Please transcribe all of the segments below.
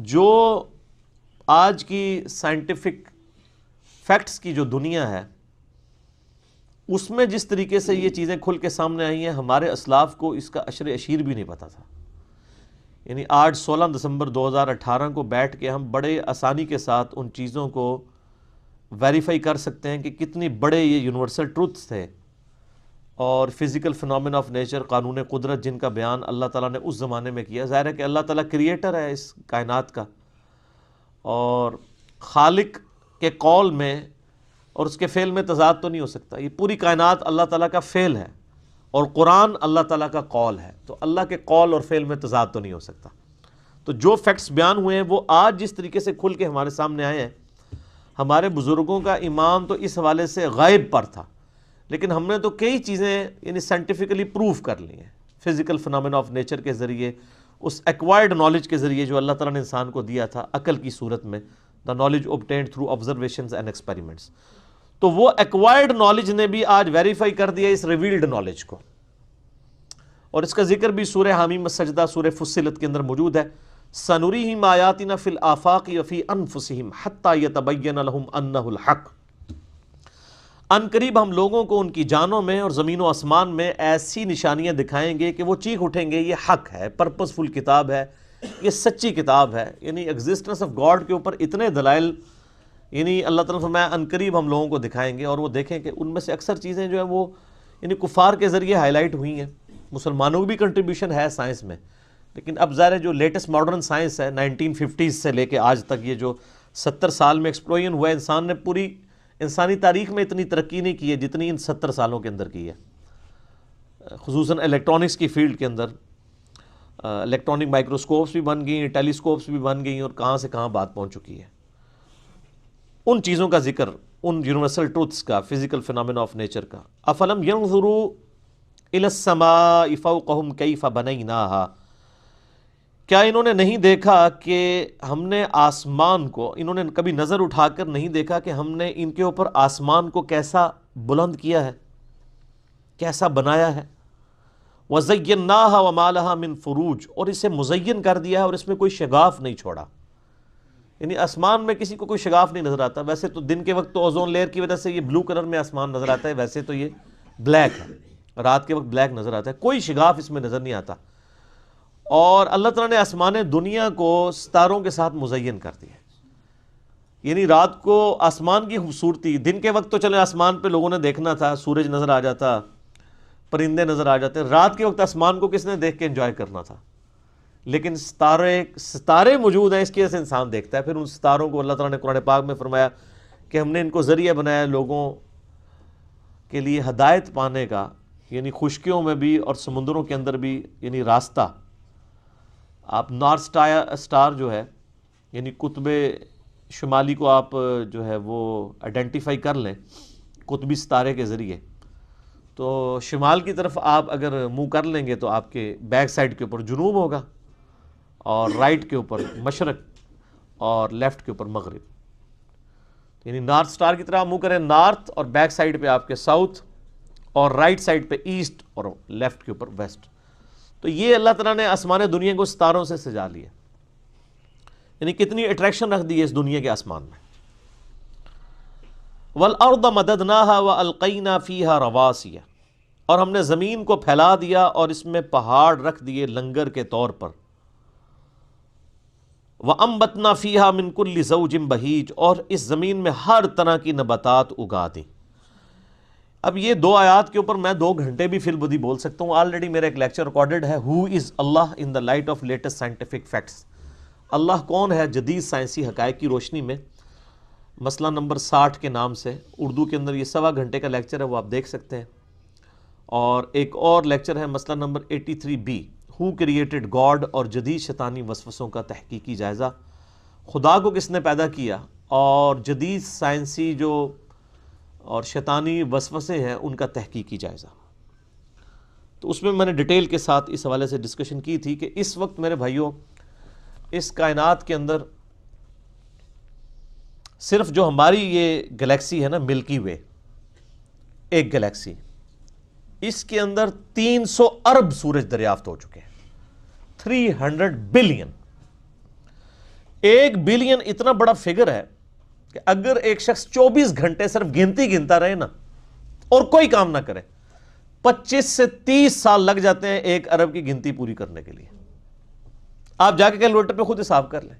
جو آج کی سائنٹیفک فیکٹس کی جو دنیا ہے اس میں جس طریقے سے یہ چیزیں کھل کے سامنے آئی ہیں، ہمارے اسلاف کو اس کا عشر اشیر بھی نہیں پتا تھا. یعنی آج 16 دسمبر 2018 کو بیٹھ کے ہم بڑے آسانی کے ساتھ ان چیزوں کو ویریفائی کر سکتے ہیں کہ کتنی بڑے یہ یونیورسل ٹروتھس تھے اور فزیکل فنومین آف نیچر، قانون قدرت، جن کا بیان اللہ تعالیٰ نے اس زمانے میں کیا. ظاہر ہے کہ اللہ تعالیٰ کریٹر ہے اس کائنات کا، اور خالق کے قول میں اور اس کے فعل میں تضاد تو نہیں ہو سکتا. یہ پوری کائنات اللہ تعالیٰ کا فعل ہے اور قرآن اللہ تعالیٰ کا قول ہے، تو اللہ کے قول اور فعل میں تضاد تو نہیں ہو سکتا. تو جو فیکٹس بیان ہوئے ہیں وہ آج جس طریقے سے کھل کے ہمارے سامنے آئے ہیں، ہمارے بزرگوں کا ایمان تو اس حوالے سے غائب پر تھا، لیکن ہم نے تو کئی چیزیں یعنی سائنٹیفکلی پروف کر لی ہیں فزیکل فنومین آف نیچر کے ذریعے، اس ایکوائرڈ نالج کے ذریعے جو اللہ تعالیٰ نے انسان کو دیا تھا عقل کی صورت میں، the knowledge obtained through observations and experiments. تو وہ ایکوائرڈ نالج نے بھی آج ویریفائی کر دیا اس ریویلڈ نالج کو، اور اس کا ذکر بھی سورہ حامیم السجدہ، سورہ فصلت کے اندر موجود ہے. سَنُرِيهِمْ آيَاتِنَا فِي الْآفَاقِ وَفِي أَنفُسِهِمْ حَتَّى يَتَبَيَّنَ لَهُمْ أَنَّهُ الْحَقُّ. ان قریب ہم لوگوں کو ان کی جانوں میں اور زمین و آسمان میں ایسی نشانیاں دکھائیں گے کہ وہ چیخ اٹھیں گے یہ حق ہے، پرپسفل کتاب ہے، یہ سچی کتاب ہے. یعنی ایگزسٹنس آف گاڈ کے اوپر اتنے دلائل یعنی اللہ تعالیٰ فرمایا ان قریب ہم لوگوں کو دکھائیں گے، اور وہ دیکھیں کہ ان میں سے اکثر چیزیں جو ہیں وہ یعنی کفار کے ذریعے ہائی لائٹ ہوئی ہیں. مسلمانوں کی بھی کنٹریبیوشن ہے سائنس میں، لیکن اب ظاہر ہے جو لیٹسٹ ماڈرن سائنس ہے 1950s سے لے کے آج تک، یہ جو 70 سال میں ایکسپلوژن ہوا ہے، انسان نے پوری انسانی تاریخ میں اتنی ترقی نہیں کی ہے جتنی ان 70 سالوں کے اندر کی ہے. خصوصاً الیکٹرانکس کی فیلڈ کے اندر الیکٹرانک مائکروسکوپس بھی بن گئی ہیں، ٹیلیسکوپس بھی بن گئی ہیں، اور کہاں سے کہاں بات پہنچ چکی ہے. ان چیزوں کا ذکر، ان یونیورسل ٹروتھس کا، فزیکل فنومین آف نیچر کا. افلم ينظروا الى السماء فوقهم كيف بنيناها. کیا انہوں نے نہیں دیکھا کہ ہم نے آسمان کو، انہوں نے کبھی نظر اٹھا کر نہیں دیکھا کہ ہم نے ان کے اوپر آسمان کو کیسا بلند کیا ہے، کیسا بنایا ہے. وَزَيَّنَّاهَا وَمَا لَهَا مِن فُرُوجٍ. اور اسے مزین کر دیا ہے اور اس میں کوئی شگاف نہیں چھوڑا. یعنی آسمان میں کسی کو کوئی شگاف نہیں نظر آتا. ویسے تو دن کے وقت تو اوزون لیئر کی وجہ سے یہ بلو کلر میں آسمان نظر آتا ہے، ویسے تو یہ بلیک ہے، رات کے وقت بلیک نظر آتا ہے، کوئی شگاف اس میں نظر نہیں آتا. اور اللہ تعالیٰ نے آسمان دنیا کو ستاروں کے ساتھ مزین کر دیا. یعنی رات کو آسمان کی خوبصورتی، دن کے وقت تو چلے آسمان پہ لوگوں نے دیکھنا تھا، سورج نظر آ جاتا، پرندے نظر آ جاتے، رات کے وقت آسمان کو کس نے دیکھ کے انجوائے کرنا تھا. لیکن ستارے موجود ہیں، اس کی وجہ سے انسان دیکھتا ہے. پھر ان ستاروں کو اللہ تعالیٰ نے قرآن پاک میں فرمایا کہ ہم نے ان کو ذریعہ بنایا لوگوں کے لیے ہدایت پانے کا، یعنی خشکیوں میں بھی اور سمندروں کے اندر بھی، یعنی راستہ. آپ نارتھ سٹار جو ہے، یعنی قطب شمالی کو آپ جو ہے وہ آئیڈینٹیفائی کر لیں قطبی ستارے کے ذریعے، تو شمال کی طرف آپ اگر منہ کر لیں گے تو آپ کے بیک سائڈ کے اوپر جنوب ہوگا، اور رائٹ کے اوپر مشرق، اور لیفٹ کے اوپر مغرب. یعنی نارتھ سٹار کی طرح منہ کریں نارتھ، اور بیک سائڈ پہ آپ کے ساؤتھ، اور رائٹ سائڈ پہ ایسٹ، اور لیفٹ کے اوپر ویسٹ. تو یہ اللہ تعالیٰ نے آسمان دنیا کو ستاروں سے سجا لیا. یعنی کتنی اٹریکشن رکھ دی ہے اس دنیا کے آسمان میں. وَالْأَرْضَ مَدَدْنَاهَا وَأَلْقَيْنَا فِيهَا رَوَاسِيَ. اور ہم نے زمین کو پھیلا دیا اور اس میں پہاڑ رکھ دیے لنگر کے طور پر. وَأَنبَتْنَا فِيهَا مِن كُلِّ زَوْجٍ بَهِيجٍ. اور اس زمین میں ہر طرح کی نباتات اگا دیں. اب یہ دو آیات کے اوپر میں 2 گھنٹے بھی فی البدی بول سکتا ہوں. آلریڈی میرا ایک لیکچر ریکارڈڈ ہے، who is Allah in the light of latest scientific facts. Allah کون ہے جدید سائنسی حقائق کی روشنی میں، مسئلہ نمبر 60 کے نام سے. اردو کے اندر یہ 1.25 گھنٹے کا لیکچر ہے، وہ آپ دیکھ سکتے ہیں. اور ایک اور لیکچر ہے مسئلہ number 83B، who created God, اور جدید شیطانی وسوسوں کا تحقیقی جائزہ. خدا کو کس نے پیدا کیا، اور جدید سائنسی جو اور شیطانی وسوسے ہیں ان کا تحقیقی جائزہ. تو اس میں نے ڈیٹیل کے ساتھ اس حوالے سے ڈسکشن کی تھی کہ اس وقت میرے بھائیوں اس کائنات کے اندر صرف جو ہماری یہ گلیکسی ہے نا، ملکی وے، ایک گلیکسی، اس کے اندر 300 ارب سورج دریافت ہو چکے ہیں. 300 بلین. 1 بلین اتنا بڑا فگر ہے کہ اگر ایک شخص 24 گھنٹے صرف گنتی گنتا رہے نا اور کوئی کام نہ کرے، 25 سے 30 سال لگ جاتے ہیں 1 ارب کی گنتی پوری کرنے کے لیے. آپ جا کے کیلکولیٹر پہ خود حساب کر لیں،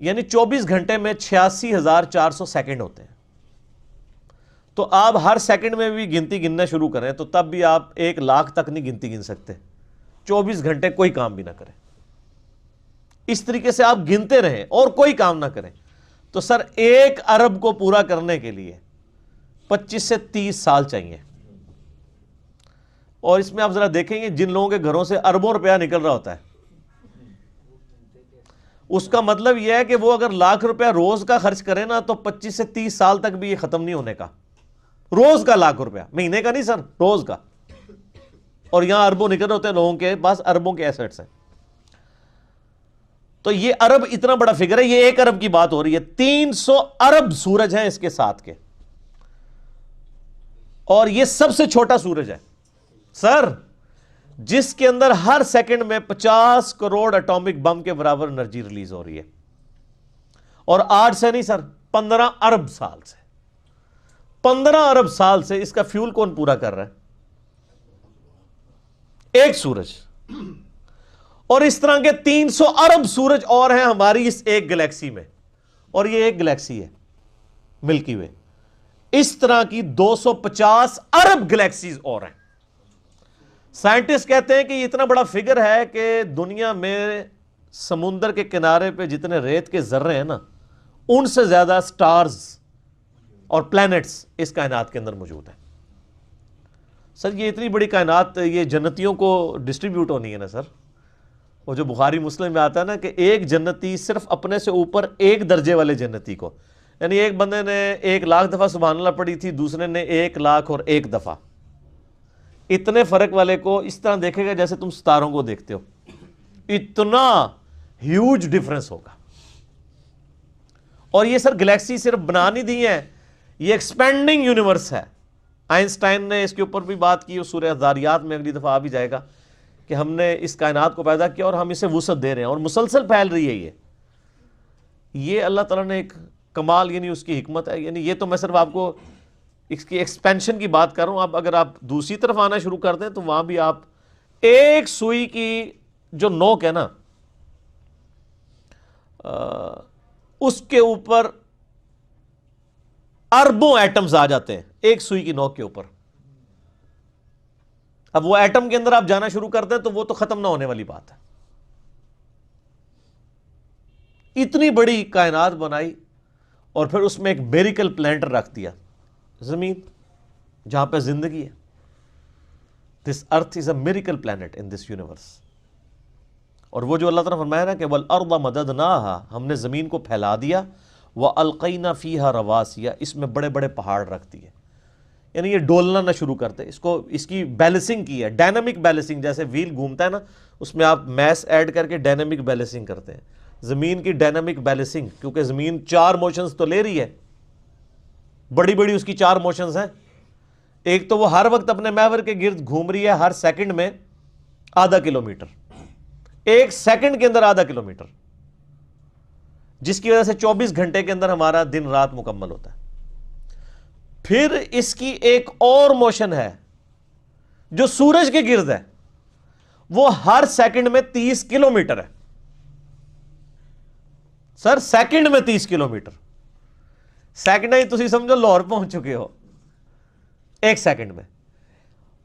یعنی 24 گھنٹے میں 86,400 سیکنڈ ہوتے ہیں. تو آپ ہر سیکنڈ میں بھی گنتی گننا شروع کریں تو تب بھی آپ 1 لاکھ تک نہیں گنتی گن سکتے 24 گھنٹے کوئی کام بھی نہ کریں. اس طریقے سے آپ گنتے رہیں اور کوئی کام نہ کریں تو سر 1 ارب کو پورا کرنے کے لیے 25 سے 30 سال چاہیے. اور اس میں آپ ذرا دیکھیں گے جن لوگوں کے گھروں سے اربوں روپیہ نکل رہا ہوتا ہے، اس کا مطلب یہ ہے کہ وہ اگر لاکھ روپیہ روز کا خرچ کرے نا تو 25 سے 30 سال تک بھی یہ ختم نہیں ہونے کا. روز کا لاکھ روپیہ، مہینے کا نہیں سر، روز کا. اور یہاں اربوں نکل رہے ہوتے ہیں، لوگوں کے پاس اربوں کے ایسٹس ہیں. تو یہ ارب اتنا بڑا فگر ہے. یہ 1 ارب کی بات ہو رہی ہے، 300 ارب سورج ہیں اس کے ساتھ کے، اور یہ سب سے چھوٹا سورج ہے سر، جس کے اندر ہر سیکنڈ میں 50 کروڑ اٹامک بم کے برابر انرجی ریلیز ہو رہی ہے. اور 8 سے نہیں سر، 15 ارب سال سے، 15 ارب سال سے اس کا فیول کون پورا کر رہا ہے؟ ایک سورج. اور اس طرح کے 300 ارب سورج اور ہیں ہماری اس ایک گلیکسی میں، اور یہ ایک گلیکسی ہے ملکی وے. اس طرح کی 250 ارب گلیکسیز اور ہیں. سائنٹسٹ کہتے ہیں کہ یہ اتنا بڑا فگر ہے کہ دنیا میں سمندر کے کنارے پہ جتنے ریت کے ذرے ہیں نا، ان سے زیادہ سٹارز اور پلانٹس اس کائنات کے اندر موجود ہیں. سر یہ اتنی بڑی کائنات یہ جنتیوں کو ڈسٹریبیوٹ ہونی ہے نا سر. وہ جو بخاری مسلم میں آتا ہے نا کہ ایک جنتی صرف اپنے سے اوپر 1 درجے والے جنتی کو، یعنی ایک بندے نے 1 لاکھ دفعہ سبحان اللہ پڑھی تھی، دوسرے نے 1 لاکھ اور 1 دفعہ، اتنے فرق والے کو اس طرح دیکھے گا جیسے تم ستاروں کو دیکھتے ہو. اتنا ہیوج ڈفرنس ہوگا. اور یہ سر گلیکسی صرف بنا نہیں دی ہیں، یہ ایکسپینڈنگ یونیورس ہے. آئنسٹائن نے اس کے اوپر بھی بات کی، سورہ ذاریات میں اگلی دفعہ آ بھی جائے گا کہ ہم نے اس کائنات کو پیدا کیا اور ہم اسے وسعت دے رہے ہیں اور مسلسل پھیل رہی ہے. یہ اللہ تعالیٰ نے ایک کمال، یعنی اس کی حکمت ہے. یعنی یہ تو میں صرف آپ کو اس کی ایکسپینشن کی بات کر رہا ہوں. اب اگر آپ دوسری طرف آنا شروع کر دیں تو وہاں بھی آپ ایک سوئی کی جو نوک ہے نا، اس کے اوپر اربوں ایٹمز آ جاتے ہیں ایک سوئی کی نوک کے اوپر. اب وہ ایٹم کے اندر آپ جانا شروع کر دیں تو وہ تو ختم نہ ہونے والی بات ہے. اتنی بڑی کائنات بنائی اور پھر اس میں ایک میریکل پلانٹ رکھ دیا، زمین جہاں پہ زندگی ہے. This earth is a miracle planet in this universe. اور وہ جو اللہ تعالیٰ نے فرمایا نا کہ وَالْأَرْضَ مَدَدْنَاهَا، ہم نے زمین کو پھیلا دیا، وَأَلْقَيْنَا فِيهَا رَوَاسِيَ، اس میں بڑے بڑے پہاڑ رکھ دیے. یعنی یہ ڈولنا نہ شروع کرتے، اس کی بیلنسنگ کی ہے، ڈائنامک بیلنسنگ. جیسے ویل گھومتا ہے نا، اس میں آپ میس ایڈ کر کے ڈائنامک بیلنسنگ کرتے ہیں. زمین کی ڈائنامک بیلنسنگ، کیونکہ زمین 4 موشنز تو لے رہی ہے، بڑی بڑی اس کی 4 موشنز ہیں. ایک تو وہ ہر وقت اپنے محور کے گرد گھوم رہی ہے، ہر سیکنڈ میں ½ کلومیٹر، 1 سیکنڈ کے اندر ½ کلومیٹر، جس کی وجہ سے 24 گھنٹے کے اندر ہمارا دن رات مکمل ہوتا ہے. پھر اس کی ایک اور موشن ہے جو سورج کے گرد ہے، وہ ہر سیکنڈ میں 30 کلومیٹر ہے. سر سیکنڈ میں 30 کلومیٹر، سیکنڈ ہی تسی سمجھو لاہور پہنچ چکے ہو 1 سیکنڈ میں.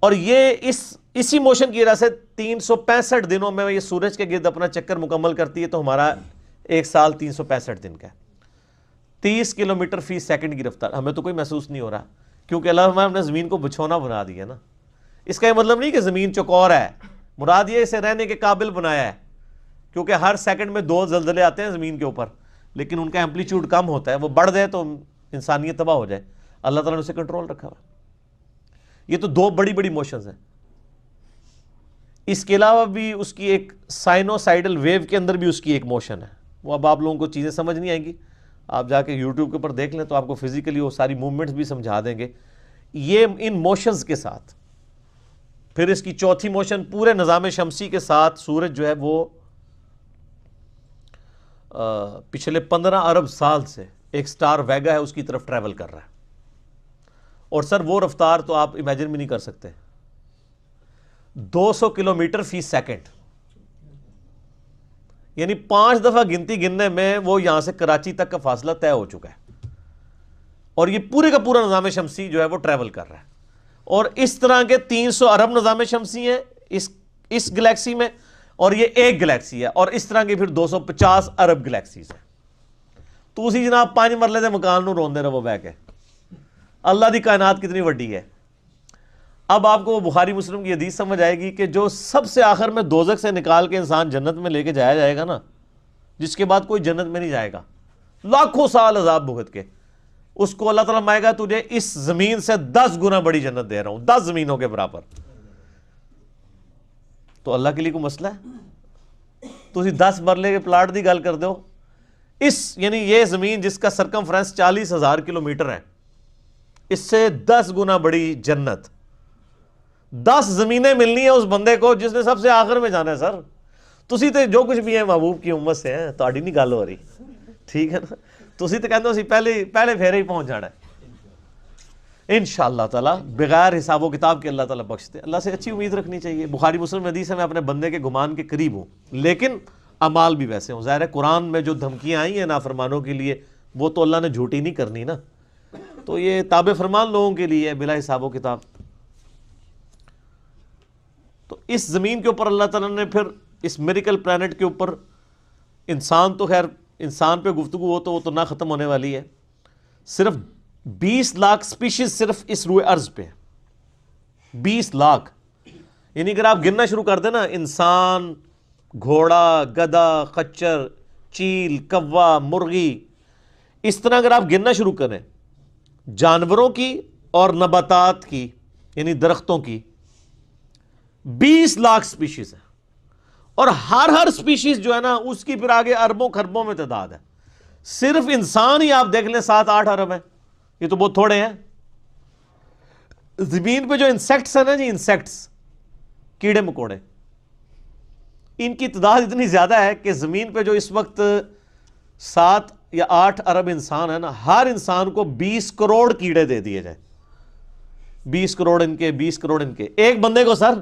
اور یہ اسی موشن کی وجہ سے 365 دنوں میں یہ سورج کے گرد اپنا چکر مکمل کرتی ہے. تو ہمارا 1 سال 365 دن کا ہے. 30 کلومیٹر فی سیکنڈ کی رفتار. ہمیں تو کوئی محسوس نہیں ہو رہا کیونکہ اللہ نے زمین کو بچھونا بنا دیا نا. اس کا یہ مطلب نہیں کہ زمین چکور ہے، مراد یہ اسے رہنے کے قابل بنایا ہے، کیونکہ ہر سیکنڈ میں 2 زلزلے آتے ہیں زمین کے اوپر، لیکن ان کا ایمپلیٹیوڈ کم ہوتا ہے. وہ بڑھ جائے تو انسانیت تباہ ہو جائے. اللہ تعالیٰ نے اسے کنٹرول رکھا ہوا. یہ تو 2 بڑی بڑی موشنز ہیں. اس کے علاوہ بھی اس کی ایک سائنوسائیڈل ویو کے اندر بھی اس کی ایک موشن ہے. وہ اب آپ لوگوں کو چیزیں سمجھ نہیں آئیں گی، آپ جا کے یوٹیوب کے اوپر دیکھ لیں تو آپ کو فزیکلی وہ ساری موومنٹس بھی سمجھا دیں گے. یہ ان موشنز کے ساتھ پھر اس کی چوتھی موشن پورے نظام شمسی کے ساتھ سورج جو ہے وہ پچھلے 15 ارب سال سے ایک سٹار ویگا ہے اس کی طرف ٹریول کر رہا ہے، اور سر وہ رفتار تو آپ امیجن بھی نہیں کر سکتے، 200 کلومیٹر فی سیکنڈ، یعنی 5 دفعہ گنتی گننے میں وہ یہاں سے کراچی تک کا فاصلہ طے ہو چکا ہے، اور یہ پورے کا پورا نظام شمسی جو ہے وہ ٹریول کر رہا ہے، اور اس طرح کے 300 ارب نظام شمسی ہیں اس گلیکسی میں، اور یہ ایک گلیکسی ہے، اور اس طرح کی پھر 250 ارب گلیکسیز ہیں۔ تو اسی جناب 5 مرلے دے مکان نو روندے رہو بہ کے، اللہ دی کائنات کتنی وڈی ہے۔ اب آپ کو وہ بخاری مسلم کی حدیث سمجھ آئے گی کہ جو سب سے آخر میں دوزخ سے نکال کے انسان جنت میں لے کے جایا جائے گا نا، جس کے بعد کوئی جنت میں نہیں جائے گا، لاکھوں سال عذاب بھگت کے، اس کو اللہ تعالیٰ مائے گا تجھے اس زمین سے 10 گنا بڑی جنت دے رہا ہوں، 10 زمینوں کے برابر۔ تو اللہ کے لیے کوئی مسئلہ ہے؟ تو اسی 10 مرلے کے پلاٹ دی گل کر دو، یعنی یہ زمین جس کا سرکمفرنس 40,000 کلومیٹر ہے، اس سے 10 گنا بڑی جنت، 10 زمینیں ملنی ہیں اس بندے کو جس نے سب سے آخر میں جانا ہے۔ سر تسی تے جو کچھ بھی ہیں محبوب کی امت سے ہیں، تہاڈی نہیں گل ہو رہی، ٹھیک ہے نا؟ تسی تے کہندے ہو اسی پہلے پھیرے ہی پہنچ جانا ہے انشاءاللہ تعالیٰ، بغیر حساب و کتاب کے اللہ تعالیٰ بخشتے۔ اللہ سے اچھی امید رکھنی چاہیے۔ بخاری مسلم حدیث ہے میں اپنے بندے کے گمان کے قریب ہوں، لیکن اعمال بھی ویسے ہوں۔ ظاہر ہے قرآن میں جو دھمکیاں آئی ہیں نافرمانوں کے لیے، وہ تو اللہ نے جھوٹی نہیں کرنی نا، تو یہ تابع فرمان لوگوں کے لیے ہے بلا حساب و کتاب۔ تو اس زمین کے اوپر اللہ تعالیٰ نے پھر اس میریکل پلانٹ کے اوپر انسان، تو خیر انسان پہ گفتگو ہو تو وہ تو نہ ختم ہونے والی ہے، صرف 20 لاکھ سپیشیز صرف اس روئے ارض پہ، 20 لاکھ، یعنی اگر آپ گننا شروع کر دیں نا، انسان، گھوڑا، گدھا، خچر، چیل، کوا، مرغی، اس طرح اگر آپ گننا شروع کریں جانوروں کی اور نباتات کی، یعنی درختوں کی، 20 لاکھ سپیشیز ہیں، اور ہر سپیشیز جو ہے نا اس کی پھر آگے اربوں خربوں میں تعداد ہے۔ صرف انسان ہی آپ دیکھ لیں 7-8 ارب ہیں، یہ تو بہت تھوڑے ہیں۔ زمین پہ جو انسیکٹس ہیں نا جی، انسیکٹس، کیڑے مکوڑے، ان کی تعداد اتنی زیادہ ہے کہ زمین پہ جو اس وقت 7 یا 8 ارب انسان ہے نا، ہر انسان کو 20 کروڑ کیڑے دے دیے جائیں، 20 کروڑ ان کے، 20 کروڑ ان کے، ایک بندے کو سر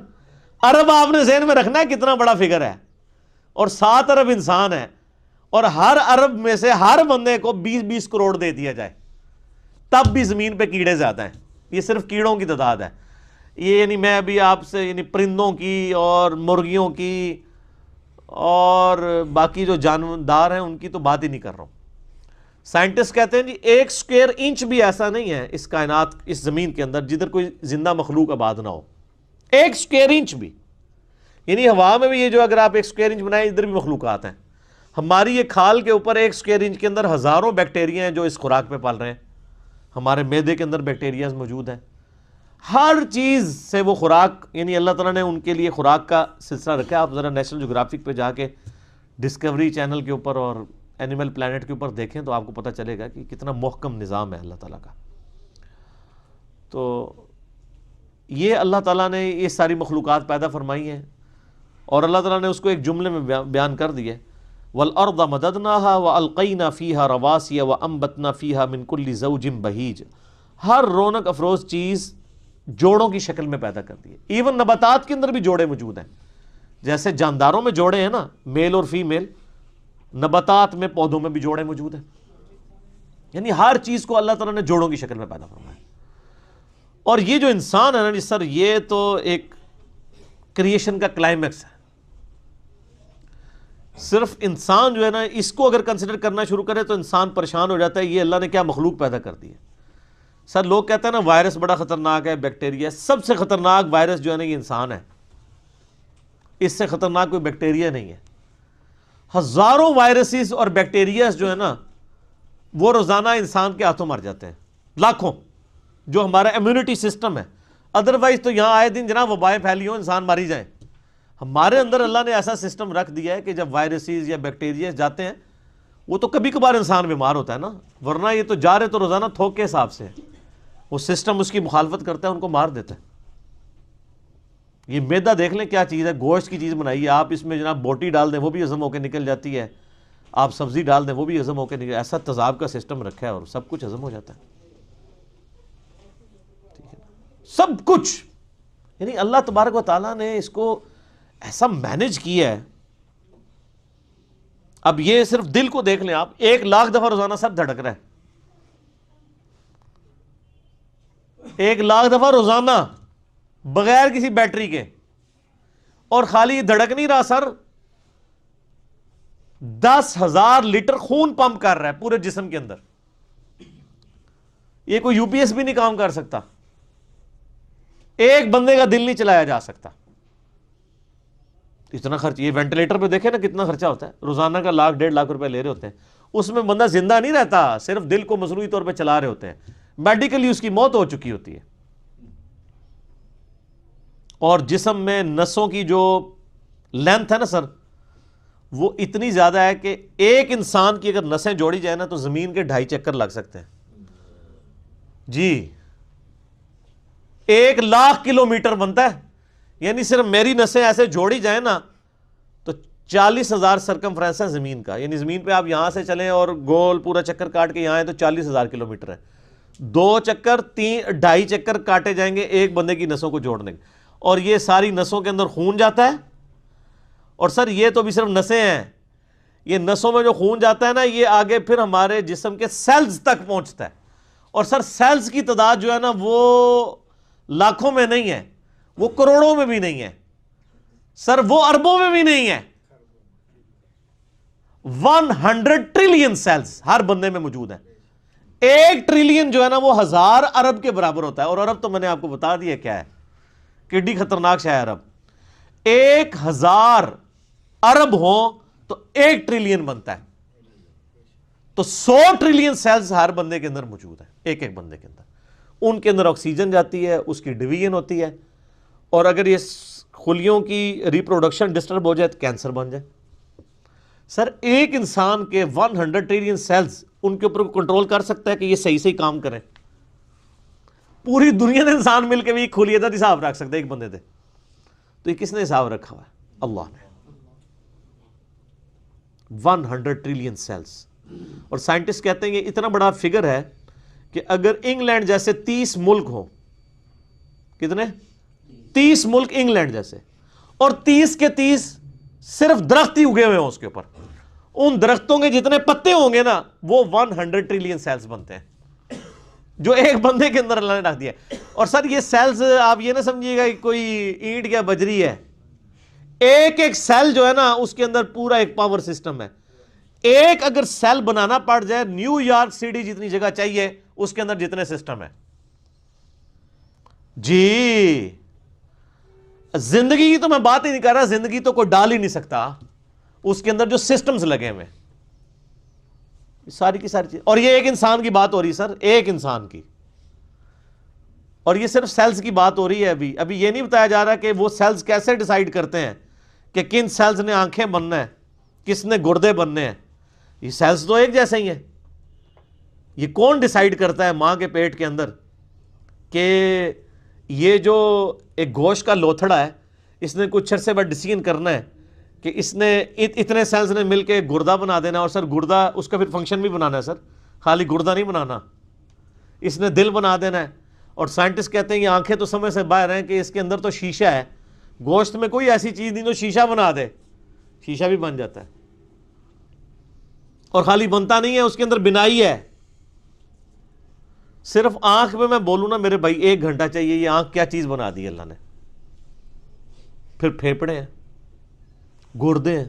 ارب آپ نے ذہن میں رکھنا ہے کتنا بڑا فگر ہے، اور 7 ارب انسان ہے، اور ہر ارب میں سے ہر بندے کو 20-20 کروڑ دے دیا جائے، تب بھی زمین پہ کیڑے زیادہ ہیں۔ یہ صرف کیڑوں کی تعداد ہے، یہ یعنی میں ابھی آپ سے یعنی پرندوں کی اور مرغیوں کی اور باقی جو جاندار ہیں ان کی تو بات ہی نہیں کر رہا ہوں۔ سائنٹسٹ کہتے ہیں جی 1 اسکوائر انچ بھی ایسا نہیں ہے اس کائنات، اس زمین کے اندر جدھر کوئی زندہ مخلوق آباد نہ ہو، 1 اسکوائر انچ بھی، یعنی ہوا میں بھی یہ جو اگر آپ 1 اسکوائر انچ بنائیں ادھر بھی مخلوقات ہیں۔ ہماری یہ کھال کے اوپر 1 اسکوائر انچ کے اندر ہزاروں بیکٹیریا ہیں جو اس خوراک پہ پل رہے ہیں، ہمارے معدے کے اندر بیکٹیریاز موجود ہیں، ہر چیز سے وہ خوراک، یعنی اللہ تعالیٰ نے ان کے لیے خوراک کا سلسلہ رکھا ہے۔ آپ ذرا نیشنل جغرافک پہ جا کے ڈسکوری چینل کے اوپر اور اینیمل پلانٹ کے اوپر دیکھیں تو آپ کو پتہ چلے گا کہ کتنا محکم نظام ہے اللہ تعالیٰ کا۔ تو یہ اللہ تعالیٰ نے یہ ساری مخلوقات پیدا فرمائی ہیں، اور اللہ تعالیٰ نے اس کو ایک جملے میں بیان کر دیا ہے، وَالْأَرْضَ مَدَدْنَاهَا وَأَلْقَيْنَا فِيهَا رَوَاسِيَ وَأَنبَتْنَا فِيهَا مِنْ كُلِّ زَوْجٍ بَهِيجٍ، ہر رونق افروز چیز جوڑوں کی شکل میں پیدا کر دی ہے۔ ایون نباتات کے اندر بھی جوڑے موجود ہیں، جیسے جانداروں میں جوڑے ہیں نا، میل اور فیمیل، نباتات میں، پودوں میں بھی جوڑے موجود ہیں، یعنی ہر چیز کو اللہ تعالیٰ نے جوڑوں کی شکل میں پیدا فرمایا۔ اور یہ جو انسان ہے نا جی سر، یہ تو ایک کریشن کا کلائمیکس ہے۔ صرف انسان جو ہے نا، اس کو اگر کنسیڈر کرنا شروع کرے تو انسان پریشان ہو جاتا ہے، یہ اللہ نے کیا مخلوق پیدا کر دی ہے۔ سر لوگ کہتے ہیں نا وائرس بڑا خطرناک ہے، بیکٹیریا، سب سے خطرناک وائرس جو ہے نا یہ انسان ہے، اس سے خطرناک کوئی بیکٹیریا نہیں ہے۔ ہزاروں وائرسز اور بیکٹیریاز جو ہے نا وہ روزانہ انسان کے ہاتھوں مر جاتے ہیں، لاکھوں، جو ہمارا امیونٹی سسٹم ہے۔ ادروائز تو یہاں آئے دن جناب وبائیں پھیلی ہوں، انسان ماری جائیں۔ ہمارے اندر اللہ نے ایسا سسٹم رکھ دیا ہے کہ جب وائرسز یا بیکٹیریاز جاتے ہیں وہ تو کبھی کبھار انسان بیمار ہوتا ہے نا، ورنہ یہ تو جا رہے تو روزانہ تھوک کے حساب سے، وہ سسٹم اس کی مخالفت کرتا ہے، ان کو مار دیتا ہے۔ یہ میدا دیکھ لیں کیا چیز ہے، گوشت کی چیز بنائی ہے، آپ اس میں جناب بوٹی ڈال دیں وہ بھی ہضم ہو کے نکل جاتی ہے، آپ سبزی ڈال دیں وہ بھی ہضم ہو کے نہیں، ایسا تذاب کا سسٹم رکھا ہے اور سب کچھ ہضم ہو جاتا ہے، سب کچھ. یعنی اللہ تبارک و تعالیٰ نے اس کو ایسا مینج کیا ہے. اب یہ صرف دل کو دیکھ لیں آپ، 1,00,000 دفعہ روزانہ سر دھڑک رہا ہے، 1,00,000 دفعہ روزانہ بغیر کسی بیٹری کے، اور خالی دھڑک نہیں رہا سر، 10,000 لیٹر خون پمپ کر رہا ہے پورے جسم کے اندر. یہ کوئی یو پی ایس بھی نہیں کام کر سکتا، ایک بندے کا دل نہیں چلایا جا سکتا. اتنا خرچ، یہ وینٹیلیٹر پہ دیکھیں نا کتنا خرچہ ہوتا ہے، روزانہ کا 1,00,000 1.5 لاکھ روپے لے رہے ہوتے ہیں. اس میں بندہ زندہ نہیں رہتا، صرف دل کو مصنوعی طور پہ چلا رہے ہوتے ہیں، میڈیکلی اس کی موت ہو چکی ہوتی ہے. اور جسم میں نسوں کی جو لینتھ ہے نا سر، وہ اتنی زیادہ ہے کہ ایک انسان کی اگر نسیں جوڑی جائیں نا تو زمین کے 2.5 چکر لگ سکتے ہیں. جی 1,00,000 کلومیٹر بنتا ہے. یعنی صرف میری نسیں ایسے جوڑی جائیں نا تو 40,000 سرکمفرنس ہے زمین کا. یعنی زمین پہ آپ یہاں سے چلیں اور گول پورا چکر کاٹ کے یہاں آئیں تو 40,000 کلومیٹر ہے. 2 چکر 2.5 چکر کاٹے جائیں گے ایک بندے کی نسوں کو جوڑنے کے. اور یہ ساری نسوں کے اندر خون جاتا ہے. اور سر یہ تو بھی صرف نسیں ہیں، یہ نسوں میں جو خون جاتا ہے نا یہ آگے پھر ہمارے جسم کے سیلز تک پہنچتا ہے. اور سر سیلز کی تعداد جو ہے نا وہ لاکھوں میں نہیں ہے، وہ کروڑوں میں بھی نہیں ہے سر، وہ اربوں میں بھی نہیں ہے. 100 ٹریلین سیلز ہر بندے میں موجود ہیں. 1 ٹریلین جو ہے نا وہ 1000 ارب کے برابر ہوتا ہے. اور ارب تو میں نے آپ کو بتا دیا کیا ہے، کڈی خطرناک شے ہے ارب. 1000 ارب ہوں تو 1 ٹریلین بنتا ہے. تو 100 ٹریلین سیلز ہر بندے کے اندر موجود ہیں، ایک ایک بندے کے اندر. ان کے اندر آکسیجن جاتی ہے، اس کی ڈویژن ہوتی ہے، اور اگر یہ خلیوں کی ریپروڈکشن ڈسٹرب ہو جائے تو کینسر بن جائے. سر ایک انسان کے 100 ٹریلین سیلز ان کے اوپر کنٹرول کر سکتا ہے کہ یہ صحیح صحیح کام کریں؟ پوری دنیا نے انسان مل کے بھی خلیے کا حساب رکھ سکتا ہے ایک بندے دے. تو یہ کس نے حساب رکھا ہوا ہے؟ اللہ نے. 100 ٹریلین سیلز. اور سائنٹسٹ کہتے ہیں کہ اتنا بڑا فگر ہے کہ اگر انگلینڈ جیسے 30 ملک ہوں، کتنے 30 ملک انگلینڈ جیسے، اور 30 کے 30 صرف درخت ہی اگے ہوئے ہوں اس کے اوپر، ان درختوں کے جتنے پتے ہوں گے نا وہ 100 ٹریلین سیلز بنتے ہیں جو ایک بندے کے اندر اللہ نے رکھ دیا. اور سر یہ سیلز آپ یہ نہ سمجھیے گا کہ کوئی اینٹ یا بجری ہے، ایک ایک سیل جو ہے نا اس کے اندر پورا ایک پاور سسٹم ہے. ایک اگر سیل بنانا پڑ جائے، نیو یارک سٹی جتنی جگہ چاہیے اس کے اندر جتنے سسٹم ہے. جی زندگی کی تو میں بات ہی نہیں کر رہا، زندگی تو کوئی ڈال ہی نہیں سکتا اس کے اندر جو سسٹمز لگے ہوئے ساری کی ساری چیز. اور یہ ایک انسان کی بات ہو رہی سر، ایک انسان کی، اور یہ صرف سیلز کی بات ہو رہی ہے. ابھی یہ نہیں بتایا جا رہا کہ وہ سیلز کیسے ڈیسائیڈ کرتے ہیں کہ کن سیلز نے آنکھیں بننا ہے، کس نے گردے بننے ہیں. یہ سیلز تو ایک جیسے ہی ہیں. یہ کون ڈیسائیڈ کرتا ہے ماں کے پیٹ کے اندر کہ یہ جو ایک گوشت کا لوتھڑا ہے اس نے کچھ عرصے بعد ڈیسیژن کرنا ہے کہ اس نے اتنے سیلز نے مل کے گردہ بنا دینا. اور سر گردہ اس کا پھر فنکشن بھی بنانا ہے سر، خالی گردہ نہیں بنانا، اس نے دل بنا دینا ہے. اور سائنٹسٹ کہتے ہیں یہ آنکھیں تو سمجھ سے باہر ہیں کہ اس کے اندر تو شیشہ ہے. گوشت میں کوئی ایسی چیز نہیں جو شیشہ بنا دے، شیشہ بھی بن جاتا ہے. اور خالی بنتا نہیں ہے، اس کے اندر بنائی ہے. صرف آنکھ میں بولوں نا میرے بھائی 1 گھنٹہ چاہیے. یہ آنکھ کیا چیز بنا دی اللہ نے. پھر پھیپڑے ہیں، گردے ہیں،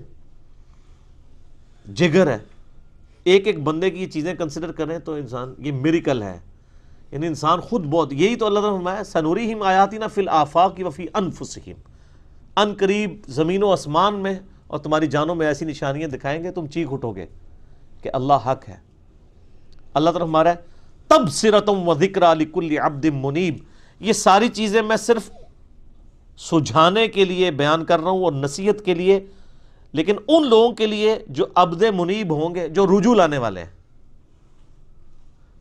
جگر ہے. ایک ایک بندے کی یہ چیزیں کنسیڈر کریں تو انسان یہ میریکل ہے. یعنی انسان خود بہت، یہی تو اللہ نے فرمایا سنوریہم آیاتنا فی الآفاق وفی انفسہم، ان قریب زمین و آسمان میں اور تمہاری جانوں میں ایسی نشانیاں دکھائیں گے تم چیخ اٹھو گے کہ اللہ حق ہے. اللہ تعالیٰ ہمارا تبصرۃ و ذکریٰ لکل عبد منیب. یہ ساری چیزیں میں صرف سجھانے کے لیے بیان کر رہا ہوں اور نصیحت کے لیے، لیکن ان لوگوں کے لیے جو عبد منیب ہوں گے، جو رجوع لانے والے ہیں.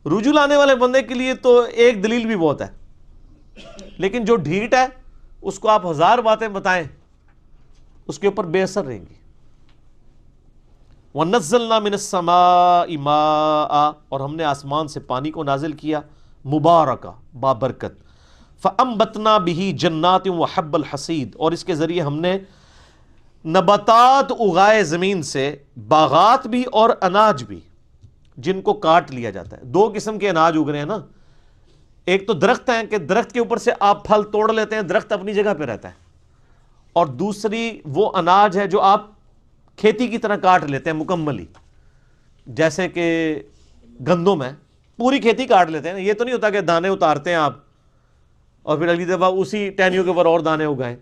رجوع لانے والے بندے کے لیے تو ایک دلیل بھی بہت ہے، لیکن جو ڈھیٹ ہے اس کو آپ 1000 باتیں بتائیں اس کے اوپر بے اثر رہیں گی. وَنَزَّلْنَا مِنَ السَّمَاءِ مَاءً، اور ہم نے آسمان سے پانی کو نازل کیا، مبارکہ بابرکت، فَأَنبَتْنَا بِهِ جَنَّاتٍ وَحَبَّ الْحَصِيدِ، اور اس کے ذریعے ہم نے نباتات اگائے زمین سے، باغات بھی اور اناج بھی جن کو کاٹ لیا جاتا ہے۔ دو قسم کے اناج اگ رہے ہیں نا، ایک تو درخت ہیں کہ درخت کے اوپر سے آپ پھل توڑ لیتے ہیں، درخت اپنی جگہ پہ رہتا ہے، اور دوسری وہ اناج ہے جو آپ کھیتی کی طرح کاٹ لیتے ہیں مکمل ہی، جیسے کہ گندم ہے، پوری کھیتی کاٹ لیتے ہیں۔ یہ تو نہیں ہوتا کہ دانے اتارتے ہیں آپ اور پھر اگلی دفعہ اسی ٹہنیوں کے اوپر اور دانے اگائیں،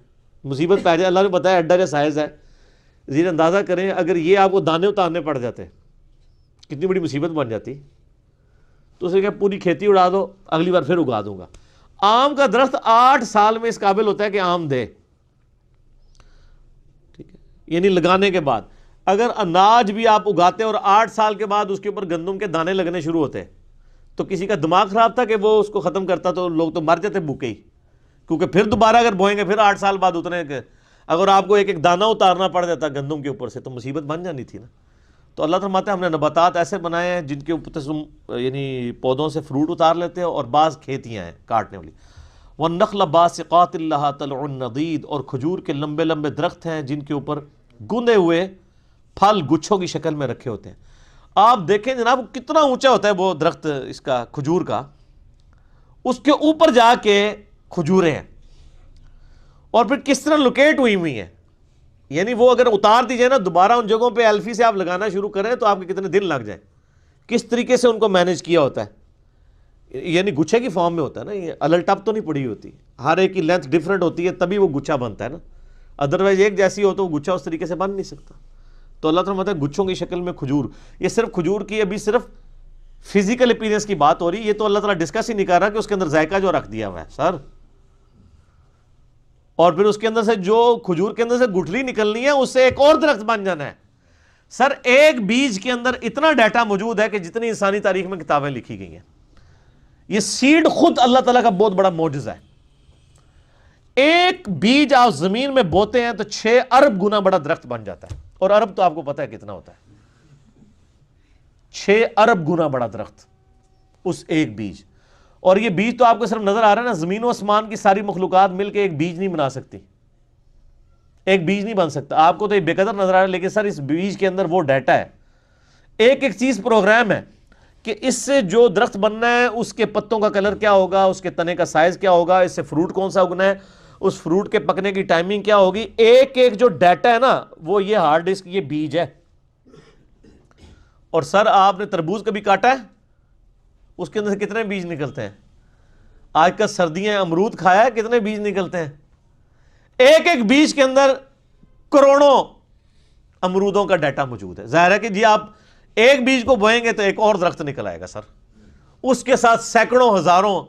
مصیبت پہ جائے۔ اللہ نے بتایا اڈا جو سائز ہے، زیر اندازہ کریں اگر یہ آپ کو دانے اتارنے پڑ جاتے کتنی بڑی مصیبت بن جاتی۔ تو اسے کہ پوری کھیتی اڑا دو، اگلی بار پھر اگا دوں گا۔ آم کا درخت 8 سال میں اس قابل ہوتا ہے کہ آم دے، ٹھیک ہے، یعنی لگانے کے بعد۔ اگر اناج بھی آپ اگاتے اور 8 سال کے بعد اس کے اوپر گندم کے دانے لگنے شروع ہوتے تو کسی کا دماغ خراب تھا کہ وہ اس کو ختم کرتا، تو لوگ تو مر جاتے بھوکے ہی، کیونکہ پھر دوبارہ اگر بوئیں گے پھر 8 سال بعد اتنے کہ اگر آپ کو ایک ایک دانہ اتارنا پڑ جاتا گندم کے اوپر سے تو مصیبت بن جانی تھی نا۔ تو اللہ فرماتا ہے ہم نے نباتات ایسے بنائے ہیں جن کے اوپر سے یعنی پودوں سے فروٹ اتار لیتے ہیں، اور بعض کھیتیاں ہیں کاٹنے والی۔ وَالنَّخْلَ بَاسِقَاتٍ لَهَا طَلْعٌ نَضِيدٌ، اور کھجور کے لمبے لمبے درخت ہیں جن کے اوپر گندے ہوئے پھل گچھوں کی شکل میں رکھے ہوتے ہیں۔ آپ دیکھیں جناب کتنا اونچا ہوتا ہے وہ درخت اس کا کھجور کا، اس کے اوپر جا کے کھجوریں ہیں، اور پھر کس طرح لوکیٹ ہوئی ہیں، یعنی وہ اگر اتار دی جائے نا دوبارہ ان جگہوں پہ ایلفی سے آپ لگانا شروع کریں تو آپ کے کتنے دن لگ جائیں، کس طریقے سے ان کو مینیج کیا ہوتا ہے، یعنی گچھے کی فارم میں ہوتا ہے نا، یہ الٹپ تو نہیں پڑی ہوتی، ہر ایک کی لینتھ ڈیفرنٹ ہوتی ہے تبھی وہ گچھا بنتا ہے نا، ادروائز ایک جیسی ہو تو وہ گچھا اس طریقے سے بن نہیں سکتا۔ تو اللہ تعالیٰ فرماتا ہے گچھوں کی شکل میں کھجور۔ یہ صرف کھجور کی ابھی صرف فزیکل اپیرنس کی بات ہو رہی، یہ تو اللہ تعالیٰ ڈسکس ہی نہیں کر رہا کہ اس کے اندر ذائقہ جو رکھ دیا ہوا ہے سر، اور پھر اس کے اندر سے جو کھجور کے اندر سے گٹھلی نکلنی ہے اس سے ایک اور درخت بن جانا ہے۔ سر ایک بیج کے اندر اتنا ڈیٹا موجود ہے کہ جتنی انسانی تاریخ میں کتابیں لکھی گئی ہیں، یہ سیڈ خود اللہ تعالیٰ کا بہت بڑا معجزہ ہے۔ ایک بیج آپ زمین میں بوتے ہیں تو 6 ارب گنا بڑا درخت بن جاتا ہے، اور ارب تو آپ کو پتہ ہے کتنا ہوتا ہے، 6 ارب گنا بڑا درخت اس ایک بیج۔ اور یہ بیج تو آپ کو صرف نظر آ رہا ہے نا، زمین و آسمان کی ساری مخلوقات مل کے ایک بیج نہیں بنا سکتی، ایک بیج نہیں بن سکتا۔ آپ کو تو یہ بے قدر نظر آ رہا ہے، لیکن سر اس بیج کے اندر وہ ڈیٹا ہے، ایک ایک چیز پروگرام ہے کہ اس سے جو درخت بننا ہے اس کے پتوں کا کلر کیا ہوگا، اس کے تنے کا سائز کیا ہوگا، اس سے فروٹ کون سا اگنا ہے، اس فروٹ کے پکنے کی ٹائمنگ کیا ہوگی، ایک ایک جو ڈیٹا ہے نا وہ یہ ہارڈ ڈسک، یہ بیج ہے۔ اور سر آپ نے تربوز کبھی کاٹا ہے؟ اس کے اندر سے کتنے بیج نکلتے ہیں؟ آج کل سردیاں امرود کھایا ہے، کتنے بیج نکلتے ہیں؟ ایک ایک بیج کے اندر کروڑوں امرودوں کا ڈیٹا موجود ہے۔ ظاہر ہے کہ جی آپ ایک بیج کو بوئیں گے تو ایک اور درخت نکل آئے گا سر، اس کے ساتھ سینکڑوں ہزاروں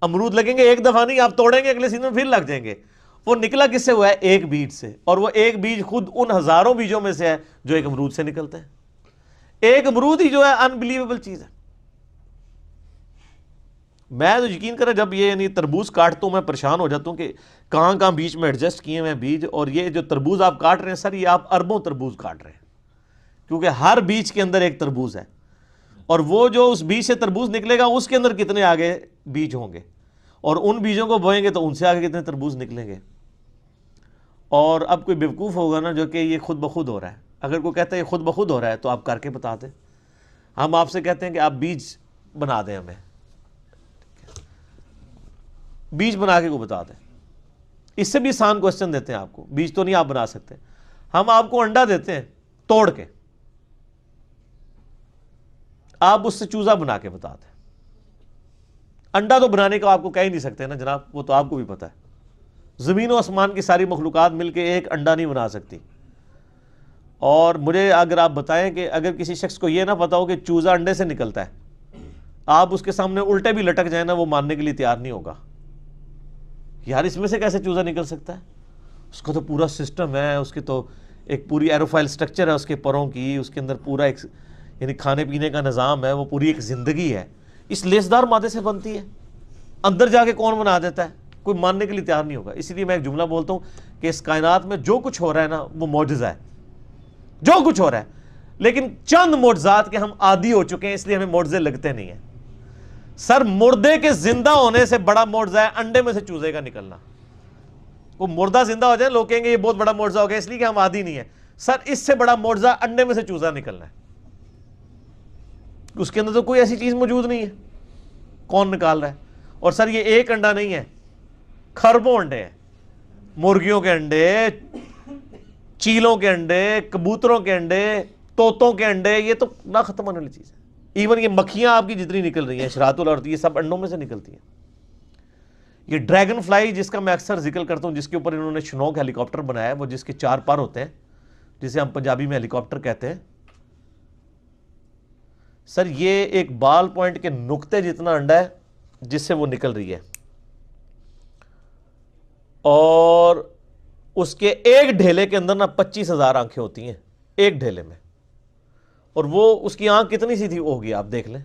امرود لگیں گے، ایک دفعہ نہیں، آپ توڑیں گے اگلے سیزن میں پھر لگ جائیں گے۔ وہ نکلا کس سے ہوا ہے؟ ایک بیج سے، اور وہ ایک بیج خود ان ہزاروں بیجوں میں سے ہے جو ایک امرود سے نکلتے ہیں۔ ایک امرود ہی جو ہے انبلیویبل چیز ہے۔ میں تو یقین کریں جب یہ یعنی تربوز کاٹتا ہوں میں پریشان ہو جاتا ہوں کہ کہاں بیچ میں ایڈجسٹ کیے ہوئے ہیں بیج، اور یہ جو تربوز آپ کاٹ رہے ہیں سر یہ آپ اربوں تربوز کاٹ رہے ہیں، کیونکہ ہر بیج کے اندر ایک تربوز ہے، اور وہ جو اس بیج سے تربوز نکلے گا اس کے اندر کتنے آگے بیج ہوں گے، اور ان بیجوں کو بوئیں گے تو ان سے آگے کتنے تربوز نکلیں گے۔ اور اب کوئی بیوقوف ہوگا نا جو کہ یہ خود بخود ہو رہا ہے، اگر کوئی کہتا ہے یہ خود بخود ہو رہا ہے تو آپ کر کے بتا دیں۔ ہم آپ سے کہتے ہیں کہ آپ بیج بنا دیں، ہمیں بیج بنا کے کو بتا دیں، اس سے بھی آسان کوسچن دیتے ہیں آپ کو، بیج تو نہیں آپ بنا سکتے، ہم آپ کو انڈا دیتے ہیں توڑ کے، آپ اس سے چوزا بنا کے بتا دیں۔ انڈا تو بنانے کا آپ کو کہہ ہی نہیں سکتے نا جناب، وہ تو آپ کو بھی پتا ہے، زمین و آسمان کی ساری مخلوقات مل کے ایک انڈا نہیں بنا سکتی۔ اور مجھے اگر آپ بتائیں کہ اگر کسی شخص کو یہ نہ پتا ہو کہ چوزا انڈے سے نکلتا ہے، آپ اس کے سامنے الٹے بھی لٹک جائیں نا وہ ماننے کے لیے تیار نہیں ہوگا، یار اس میں سے کیسے چوزا نکل سکتا ہے، اس کا تو پورا سسٹم ہے، اس کے تو ایک پوری ایروفائل سٹرکچر ہے اس کے پروں کی، اس کے اندر پورا ایک یعنی کھانے پینے کا نظام ہے، وہ پوری ایک زندگی ہے، اس لیسدار مادے سے بنتی ہے، اندر جا کے کون بنا دیتا ہے، کوئی ماننے کے لیے تیار نہیں ہوگا۔ اسی لیے میں ایک جملہ بولتا ہوں کہ اس کائنات میں جو کچھ ہو رہا ہے نا وہ معجزہ ہے، جو کچھ ہو رہا ہے۔ لیکن چند معجزات کے ہم عادی ہو چکے ہیں، اس لیے ہمیں معجزے لگتے نہیں ہیں۔ سر مردے کے زندہ ہونے سے بڑا معجزہ ہے انڈے میں سے چوزے کا نکلنا۔ وہ مردہ زندہ ہو جائے، لوگ کہیں گے یہ بہت بڑا معجزہ ہو گیا اس لیے کہ ہم عادی نہیں ہیں۔ سر اس سے بڑا معجزہ انڈے میں سے چوزا نکلنا ہے، اس کے اندر تو کوئی ایسی چیز موجود نہیں ہے، کون نکال رہا ہے؟ اور سر یہ ایک انڈا نہیں ہے، خربوں انڈے ہیں، مرغیوں کے انڈے، چیلوں کے انڈے، کبوتروں کے انڈے، طوطوں کے انڈے، یہ تو نہ ختم ہونے والی چیز ہے۔ ایون یہ مکھیاں آپ کی جتنی نکل رہی ہیں شراط الارض، یہ سب انڈوں میں سے نکلتی ہیں۔ یہ ڈریگن فلائی جس کا میں اکثر ذکر کرتا ہوں، جس کے اوپر انہوں نے شنوک ہیلی کاپٹر بنایا ہے، وہ جس کے 4 پر ہوتے ہیں، جسے ہم پنجابی میں ہیلی کاپٹر کہتے ہیں، سر یہ ایک بال پوائنٹ کے نقطے جتنا انڈا ہے جس سے وہ نکل رہی ہے، اور اس کے ایک ڈھیلے کے اندر نا 25,000 آنکھیں ہوتی ہیں ایک ڈھیلے میں، اور وہ اس کی آنکھ کتنی سی تھی ہوگی آپ دیکھ لیں،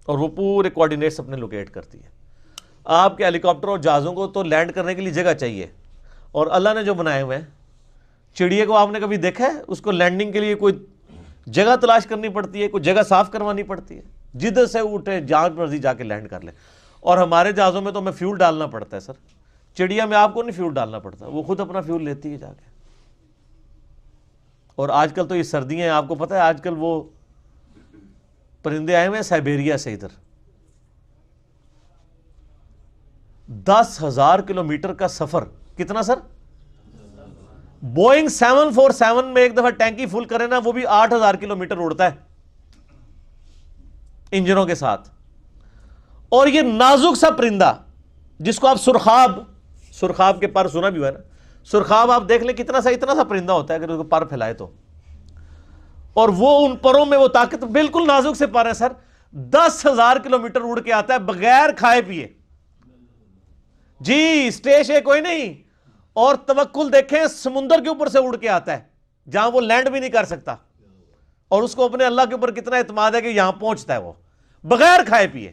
اور وہ پورے کوآرڈینیٹس اپنے لوکیٹ کرتی ہے۔ آپ کے ہیلی کاپٹر اور جہازوں کو تو لینڈ کرنے کے لیے جگہ چاہیے، اور اللہ نے جو بنائے ہوئے ہیں، چڑیے کو آپ نے کبھی دیکھا ہے اس کو لینڈنگ کے لیے کوئی جگہ تلاش کرنی پڑتی ہے، کوئی جگہ صاف کروانی پڑتی ہے؟ جدھر سے اٹھے جہاں مرضی جا کے لینڈ کر لے۔ اور ہمارے جہازوں میں تو ہمیں فیول ڈالنا پڑتا ہے سر، چڑیا میں آپ کو نہیں فیول ڈالنا پڑتا، وہ خود اپنا فیول لیتی ہے جا کے۔ اور آج کل تو یہ سردیاں ہیں، آپ کو پتہ ہے آج کل وہ پرندے آئے ہوئے ہیں سائبیریا سے، ادھر 10,000 کلومیٹر کا سفر۔ کتنا سر؟ بوئنگ 747 میں ایک دفعہ ٹینکی فل کرے نا، وہ بھی 8,000 کلومیٹر اڑتا ہے انجنوں کے ساتھ۔ اور یہ نازک سا پرندہ جس کو آپ سرخاب کے پر سنا بھی ہوا ہے نا، سرخاب آپ دیکھ لیں کتنا سا، اتنا سا پرندہ ہوتا ہے اگر اس کو پر پھیلائے تو، اور وہ ان پروں میں وہ طاقت، بالکل نازک سے پر ہے سر، 10,000 کلومیٹر اڑ کے آتا ہے بغیر کھائے پیے جی، اسٹیشن کوئی نہیں۔ اور توکل دیکھیں، سمندر کے اوپر سے اڑ کے آتا ہے جہاں وہ لینڈ بھی نہیں کر سکتا، اور اس کو اپنے اللہ کے اوپر کتنا اعتماد ہے کہ یہاں پہنچتا ہے وہ بغیر کھائے پیے۔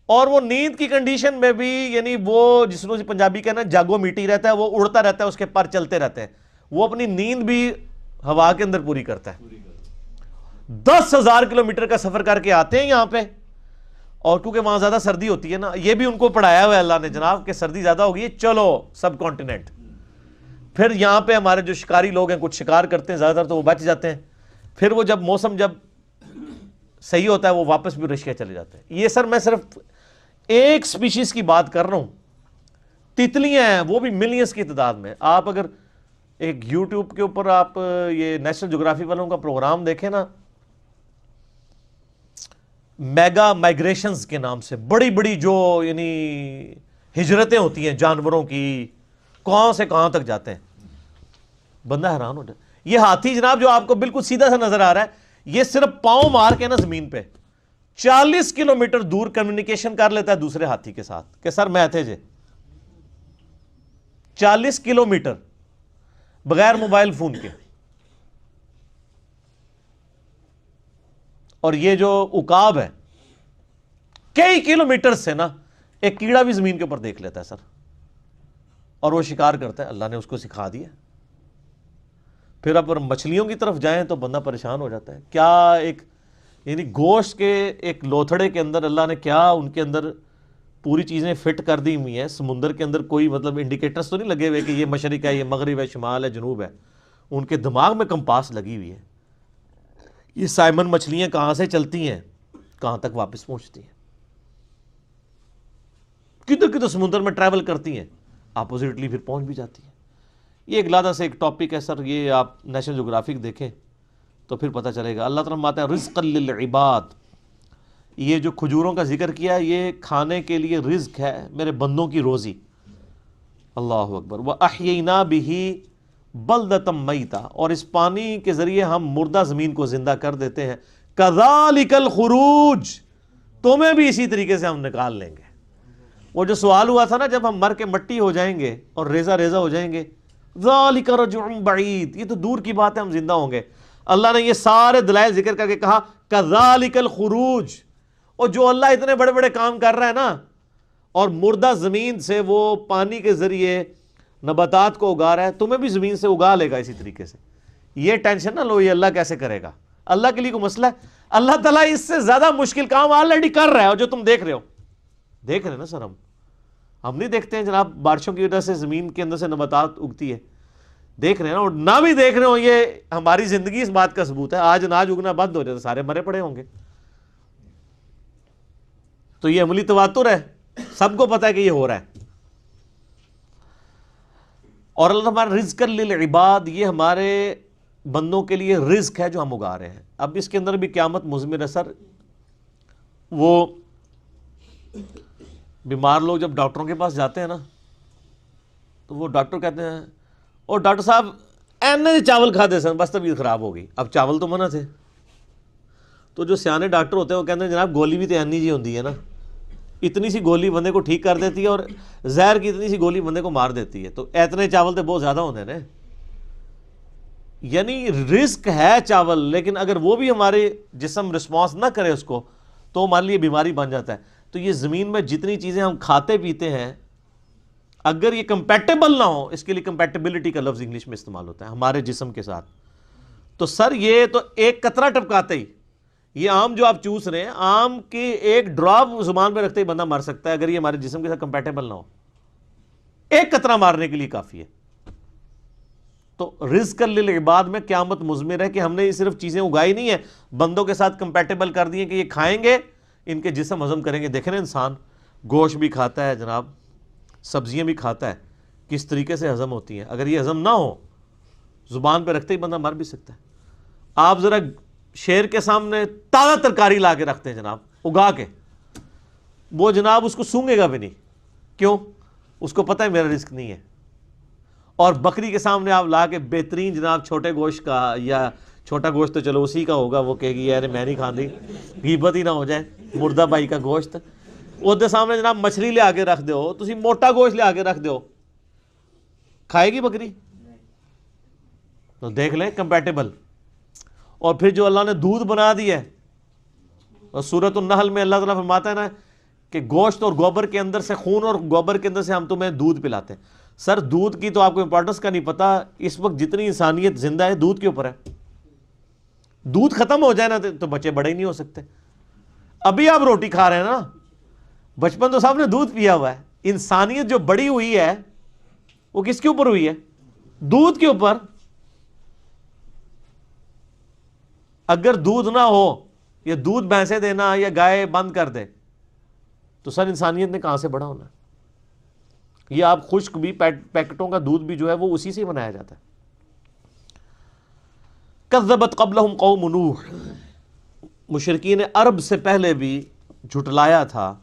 اور وہ نیند کی کنڈیشن میں بھی، یعنی وہ جس کو پنجابی کہنا جاگو میٹی رہتا ہے، وہ اڑتا رہتا ہے، اس کے پر چلتے رہتے ہیں، وہ اپنی نیند بھی ہوا کے اندر پوری کرتا ہے۔ 10,000 کلومیٹر کا سفر کر کے آتے ہیں یہاں پہ، اور کیونکہ وہاں زیادہ سردی ہوتی ہے نا، یہ بھی ان کو پڑھایا ہوا ہے اللہ نے جناب کہ سردی زیادہ ہوگی، چلو سب کانٹیننٹ۔ پھر یہاں پہ ہمارے جو شکاری لوگ ہیں کچھ شکار کرتے ہیں، زیادہ تر تو وہ بچ جاتے ہیں، پھر وہ جب موسم جب صحیح ہوتا ہے وہ واپس بھی رشیا چلے جاتے ہیں۔ یہ سر میں صرف ایک سپیشیز کی بات کر رہا ہوں، تتلیاں ہیں وہ بھی ملینز کی تعداد میں۔ آپ اگر ایک یوٹیوب کے اوپر آپ یہ نیشنل جغرافی والوں کا پروگرام دیکھیں نا، میگا مائگریشنز کے نام سے بڑی بڑی جو یعنی ہجرتیں ہوتی ہیں جانوروں کی، کہاں سے کہاں تک جاتے ہیں، بندہ حیران ہو جائے۔ یہ ہاتھی جناب جو آپ کو بالکل سیدھا سا نظر آ رہا ہے، یہ صرف پاؤں مار کے نا زمین پہ 40 کلومیٹر دور کمیونیکیشن کر لیتا ہے دوسرے ہاتھی کے ساتھ کہ سر میں تھے جے 40 کلومیٹر بغیر موبائل فون کے۔ اور یہ جو عقاب ہے کئی کلومیٹر سے نا ایک کیڑا بھی زمین کے اوپر دیکھ لیتا ہے سر، اور وہ شکار کرتا ہے، اللہ نے اس کو سکھا دیا۔ پھر اگر مچھلیوں کی طرف جائیں تو بندہ پریشان ہو جاتا ہے، کیا ایک یعنی گوشت کے ایک لوتھڑے کے اندر اللہ نے کیا ان کے اندر پوری چیزیں فٹ کر دی ہوئی ہیں۔ سمندر کے اندر کوئی مطلب انڈیکیٹرز تو نہیں لگے ہوئے کہ یہ مشرق ہے، یہ مغرب ہے، شمال ہے، جنوب ہے، ان کے دماغ میں کمپاس لگی ہوئی ہے۔ یہ سائمن مچھلیاں کہاں سے چلتی ہیں، کہاں تک واپس پہنچتی ہیں، کدھر کدھر سمندر میں ٹریول کرتی ہیں، اپوزٹلی پھر پہنچ بھی جاتی ہیں۔ یہ ایک علیحدہ سے ایک ٹاپک ہے سر، یہ آپ نیشنل جغرافک دیکھیں تو پھر پتہ چلے گا۔ اللہ تعالیٰ فرماتا ہے رزقا للعباد، یہ جو کھجوروں کا ذکر کیا یہ کھانے کے لیے رزق ہے، میرے بندوں کی روزی۔ اللہ اکبر۔ وَأَحْيَيْنَا بِهِ بَلْدَةً مَيْتًا، اور اس پانی کے ذریعے ہم مردہ زمین کو زندہ کر دیتے ہیں۔ كَذَلِكَ الْخُرُوجِ، تمہیں بھی اسی طریقے سے ہم نکال لیں گے۔ وہ جو سوال ہوا تھا نا جب ہم مر کے مٹی ہو جائیں گے اور ریزہ ریزہ ہو جائیں گے، ذَلِكَ رَجْعٌ بَعِيدٌ، یہ تو دور کی بات ہے، ہم زندہ ہوں گے۔ اللہ نے یہ سارے دلائل ذکر کر کے کہا كَذَلِكَ الْخُرُوجِ، اور جو اللہ اتنے بڑے بڑے کام کر رہا ہے نا، اور مردہ زمین سے وہ پانی کے ذریعے نباتات کو اگا رہا ہے، تمہیں بھی زمین سے اگا لے گا اسی طریقے سے۔ یہ ٹینشن نہ لو یہ اللہ کیسے کرے گا، اللہ کے لیے کوئی مسئلہ ہے؟ اللہ تعالیٰ اس سے زیادہ مشکل کام آلریڈی کر رہا ہے، اور جو تم دیکھ رہے ہو، دیکھ رہے ہیں نا سر، ہم نہیں دیکھتے ہیں جناب بارشوں کی وجہ سے زمین کے اندر سے نباتات اگتی ہے، دیکھ رہے ہیں نا، اور نہ بھی دیکھ رہے ہو یہ ہماری زندگی اس بات کا ثبوت ہے، آج اناج اگنا بند ہو جائے تو سارے مرے پڑے ہوں گے. تو یہ عملی تواتر ہے، سب کو پتا ہے کہ یہ ہو رہا ہے. اور اللہ ہمارا رزق للعباد، یہ ہمارے بندوں کے لیے رزق ہے جو ہم اگا رہے ہیں. اب اس کے اندر بھی قیامت مضمر ہے سر. وہ بیمار لوگ جب ڈاکٹروں کے پاس جاتے ہیں نا تو وہ ڈاکٹر کہتے ہیں اور ڈاکٹر صاحب اینے چاول کھا دے سن بس طبیعت خراب ہو گئی. اب چاول تو منع تھے، تو جو سیانے ڈاکٹر ہوتے ہیں وہ کہتے ہیں جناب گولی بھی تو اینی جی ہوتی ہے نا، اتنی سی گولی بندے کو ٹھیک کر دیتی ہے اور زہر کی اتنی سی گولی بندے کو مار دیتی ہے، تو اتنے چاول تو بہت زیادہ ہوتے ہیں. یعنی رزق ہے چاول، لیکن اگر وہ بھی ہمارے جسم رسپانس نہ کرے اس کو تو ہمارے لیے بیماری بن جاتا ہے. تو یہ زمین میں جتنی چیزیں ہم کھاتے پیتے ہیں اگر یہ کمپیٹیبل نہ ہو، اس کے لیے کمپیٹیبلٹی کا لفظ انگلش میں استعمال ہوتا ہے ہمارے جسم کے ساتھ، تو سر یہ تو ایک قطرہ ٹپکاتے ہی، یہ آم جو آپ چوس رہے ہیں، آم کی ایک ڈراپ زبان پہ رکھتے ہی بندہ مر سکتا ہے اگر یہ ہمارے جسم کے ساتھ کمپیٹیبل نہ ہو. ایک قطرہ مارنے کے لیے کافی ہے. تو رزق للعباد میں قیامت مضمر ہے کہ ہم نے یہ صرف چیزیں اگائی نہیں ہیں، بندوں کے ساتھ کمپیٹیبل کر دی ہیں کہ یہ کھائیں گے ان کے جسم ہضم کریں گے. دیکھیں نا انسان گوشت بھی کھاتا ہے جناب، سبزیاں بھی کھاتا ہے، کس طریقے سے ہضم ہوتی ہیں. اگر یہ ہضم نہ ہو زبان پہ رکھتے ہی بندہ مر بھی سکتا ہے. آپ ذرا شیر کے سامنے تازہ ترکاری لا کے رکھتے ہیں جناب اگا کے، وہ جناب اس کو سونگے گا بھی نہیں. کیوں؟ اس کو پتہ ہے میرا رزق نہیں ہے. اور بکری کے سامنے آپ لا کے بہترین جناب چھوٹے گوشت کا، یا چھوٹا گوشت تو چلو اسی کا ہوگا، وہ کہے گی یار میں نہیں کھاندی، غیبت ہی نہ ہو جائے، مردہ بھائی کا گوشت. وہ دے سامنے جناب مچھلی لے آ کے رکھ دو، تسی موٹا گوشت لے آ کے رکھ دو، کھائے گی بکری؟ تو دیکھ لیں کمپیٹیبل. اور پھر جو اللہ نے دودھ بنا دی ہے، اور سورۃ النحل میں اللہ تعالیٰ فرماتا ہے نا کہ گوشت اور گوبر کے اندر سے، خون اور گوبر کے اندر سے ہم تمہیں دودھ پلاتے ہیں. سر دودھ کی تو آپ کو امپورٹنس کا نہیں پتا، اس وقت جتنی انسانیت زندہ ہے دودھ کے اوپر ہے. دودھ ختم ہو جائے نا تو بچے بڑے ہی نہیں ہو سکتے. ابھی آپ روٹی کھا رہے ہیں نا، بچپن تو سب نے دودھ پیا ہوا ہے. انسانیت جو بڑی ہوئی ہے وہ کس کے اوپر ہوئی ہے؟ دودھ کے اوپر. اگر دودھ نہ ہو یا دودھ بھینسیں دینا یا گائے بند کر دے تو سر انسانیت نے کہاں سے بڑا ہونا ہے؟ یہ آپ خشک بھی پیکٹوں کا دودھ بھی جو ہے وہ اسی سے بنایا جاتا ہے. کذبت قبلہم قوم نوح، مشرکین عرب سے پہلے بھی جھٹلایا تھا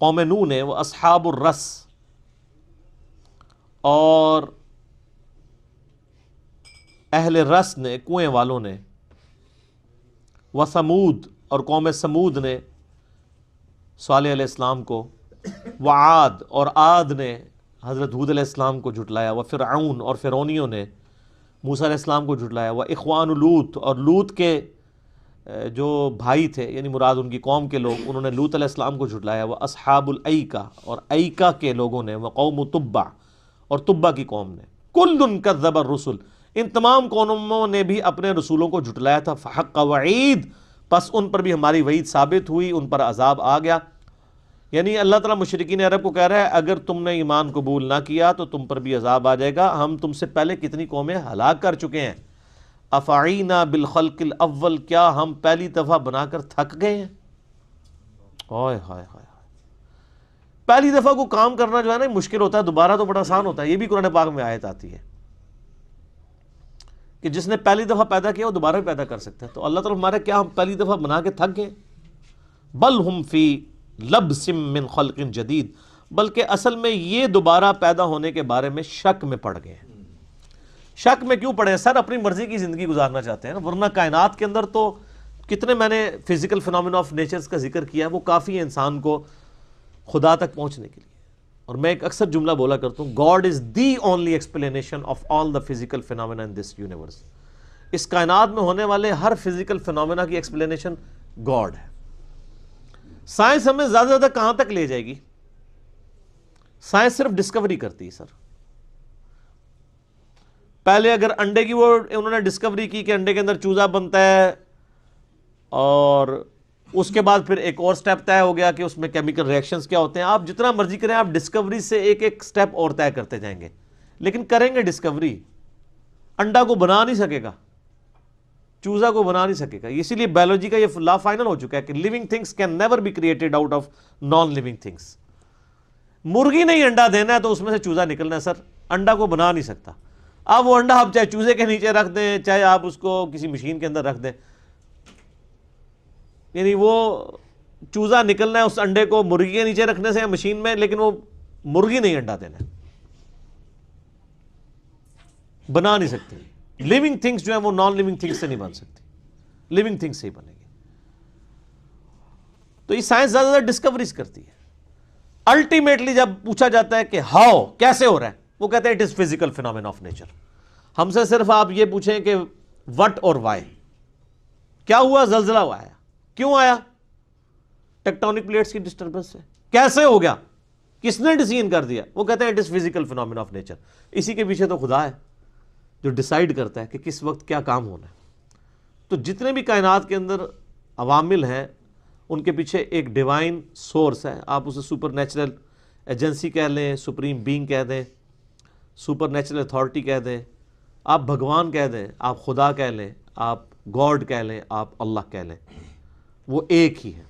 قوم نوح نے، وہ اصحاب الرس اور اہل رس نے، کنویں والوں نے، وثمود اور قوم سمود نے صالح علیہ السلام کو، وعاد اور عاد نے حضرت ہود علیہ السلام کو جھٹلایا، وفرعون اور فرعونیوں نے موسیٰ علیہ السلام کو جھٹلایا، واخوان لوط اور لوط کے جو بھائی تھے یعنی مراد ان کی قوم کے لوگ، انہوں نے لوط علیہ السلام کو جھٹلایا، واصحاب الایکہ اور ایکہ کے لوگوں نے، وقوم تبع اور تبع کی قوم نے. کل کذب الرسل، ان تمام قوموں نے بھی اپنے رسولوں کو جھٹلایا تھا. فحق وعید، پس ان پر بھی ہماری وعید ثابت ہوئی، ان پر عذاب آ گیا. یعنی اللہ تعالیٰ مشرکین عرب کو کہہ رہا ہے اگر تم نے ایمان قبول نہ کیا تو تم پر بھی عذاب آ جائے گا. ہم تم سے پہلے کتنی قومیں ہلاک کر چکے ہیں. افعینا بالخلق الاول، کیا ہم پہلی دفعہ بنا کر تھک گئے ہیں؟ ہائے ہائے ہائے، پہلی دفعہ کو کام کرنا جو ہے نا مشکل ہوتا ہے، دوبارہ تو بڑا آسان ہوتا ہے. یہ بھی قرآن پاک میں آیت آتی ہے کہ جس نے پہلی دفعہ پیدا کیا وہ دوبارہ بھی پیدا کر سکتا ہے. تو اللہ تعالیٰ ہمارے کیا ہم پہلی دفعہ بنا کے تھک گئے؟ بل ہم فی لبس من خلق جدید، بلکہ اصل میں یہ دوبارہ پیدا ہونے کے بارے میں شک میں پڑ گئے ہیں. شک میں کیوں پڑے ہیں سر؟ اپنی مرضی کی زندگی گزارنا چاہتے ہیں نا، ورنہ کائنات کے اندر تو کتنے، میں نے فزیکل فنامنا آف نیچرز کا ذکر کیا ہے، وہ کافی ہے انسان کو خدا تک پہنچنے کے لیے. اور میں ایک اکثر جملہ بولا کرتا ہوں، God is the only explanation of all the physical phenomena in this universe. اس کائنات میں ہونے والے ہر فزیکل فنامنا کی ایکسپلینیشن گاڈ ہے. سائنس ہمیں زیادہ سے زیادہ کہاں تک لے جائے گی؟ سائنس صرف ڈسکوری کرتی ہے سر. پہلے اگر انڈے کی وہ انہوں نے ڈسکوری کی کہ انڈے کے اندر چوزا بنتا ہے، اور اس کے بعد پھر ایک اور سٹیپ طے ہو گیا کہ اس میں کیمیکل ریئیکشنز کیا ہوتے ہیں. آپ جتنا مرضی کریں، آپ ڈسکوری سے ایک ایک سٹیپ اور طے کرتے جائیں گے، لیکن کریں گے ڈسکوری، انڈا کو بنا نہیں سکے گا، چوزا کو بنا نہیں سکے گا. اسی لیے بایولوجی کا یہ لا فائنل ہو چکا ہے کہ living things can never be created out of non living things. مرغی نہیں انڈا دینا ہے تو اس میں سے چوزا نکلنا ہے سر، انڈا کو بنا نہیں سکتا. اب وہ انڈا آپ چاہے چوزے کے نیچے رکھ دیں، چاہے آپ اس کو کسی مشین کے اندر رکھ دیں، یعنی وہ چوزا نکلنا ہے اس انڈے کو مرغی کے نیچے رکھنے سے یا مشین میں، لیکن وہ مرغی نہیں انڈا دینا ہے، بنا نہیں سکتی. لیونگ تھنگس جو ہیں وہ نان لیونگ تھنگس سے نہیں بن سکتی، لیونگ تھنگس سے ہی بنے گی. تو یہ سائنس زیادہ زیادہ ڈسکوریز کرتی ہے. الٹیمیٹلی جب پوچھا جاتا ہے کہ ہاؤ، کیسے ہو رہا ہے، وہ کہتے ہیں it is physical phenomenon of nature. ہم سے صرف آپ یہ پوچھیں کہ وٹ اور وائی، کیا ہوا، زلزلہ آیا، کیوں آیا، ٹیکٹونک پلیٹس کی ڈسٹربنس سے. کیسے ہو گیا، کس نے ڈیسیژن کر دیا، وہ کہتے ہیں it is physical phenomenon of nature. اسی کے پیچھے تو خدا ہے جو ڈیسائیڈ کرتا ہے کہ کس وقت کیا کام ہونا ہے. تو جتنے بھی کائنات کے اندر عوامل ہیں ان کے پیچھے ایک ڈیوائن سورس ہے. آپ اسے سپر نیچرل ایجنسی کہہ لیں، سپریم بینگ کہہ دیں، سپر نیچرل اتھارٹی کہہ دیں، آپ بھگوان کہہ دیں، آپ خدا کہہ لیں، آپ گاڈ کہہ لیں، آپ اللہ کہہ لیں، وہ ایک ہی ہے.